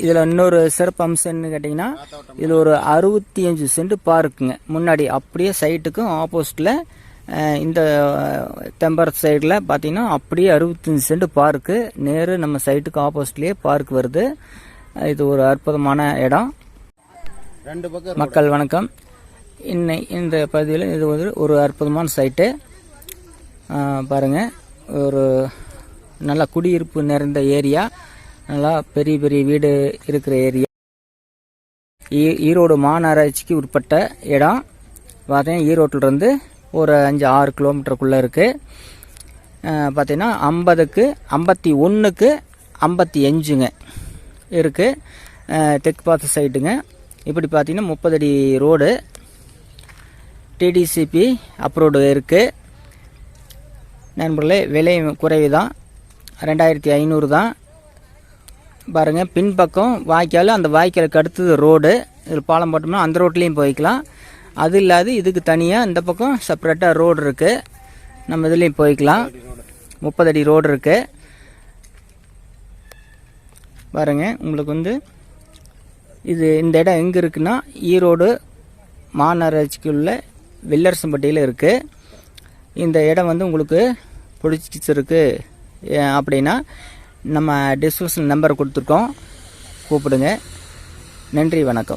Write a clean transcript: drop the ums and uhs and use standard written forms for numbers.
இதில் இன்னொரு சிறப்பு அம்சம்னு கேட்டிங்கன்னா இதில் ஒரு 65 சென்ட் பார்க்குங்க. முன்னாடி அப்படியே சைட்டுக்கும் ஆப்போசிட்டில் இந்த தெம்பரத்து சைடில் பார்த்தீங்கன்னா அப்படியே 65 சென்ட் பார்க்கு நேரு நம்ம சைட்டுக்கு ஆப்போசிட்லேயே பார்க் வருது. இது ஒரு அற்புதமான இடம். மக்கள் வணக்கம். இந்த பகுதியில் இது ஒரு அற்புதமான சைட்டு பாருங்கள். ஒரு நல்ல குடியிருப்பு நிறைந்த ஏரியா, நல்லா பெரிய பெரிய வீடு இருக்கிற ஏரியா. ஈரோடு மாநகராட்சிக்கு உட்பட்ட இடம். பார்த்தீங்கன்னா ஈரோட்டிலிருந்து ஒரு 5-6 கிலோமீட்டருக்குள்ளே இருக்குது. பார்த்தீங்கன்னா 50க்கு 51க்கு 55ங்க இருக்குது. தெற்கு பார்த்த சைட்டுங்க. இப்படி பார்த்தீங்கன்னா 30 அடி ரோடு, டிடிசிபி அப்ரூவ்டு இருக்குது. நண்பர்களே, விலை குறைவு தான், 2500 தான். பாருங்கள், பின்பக்கம் வாய்க்கால், அந்த வாய்க்காலுக்கு அடுத்தது ரோடு. இதில் பாலம் போட்டோம்னா அந்த ரோட்லேயும் போய்க்கலாம். அது இல்லாது இதுக்கு தனியாக இந்த பக்கம் செப்பரேட்டாக ரோடு இருக்குது. நம்ம இதுலேயும் போய்க்கலாம். 30 அடி ரோடு இருக்குது. பாருங்கள், உங்களுக்கு இந்த இடம் எங்கே இருக்குன்னா ஈரோடு மாநகராட்சிக்குள்ள வெள்ளரசம்பட்டியில் இருக்குது. இந்த இடம் உங்களுக்கு பிடிச்சிருக்கு அப்படின்னா நம்ம டிஸ்கிரிப்ஷன் நம்பர் கொடுத்துருக்கோம், கூப்பிடுங்க. நன்றி, வணக்கம்.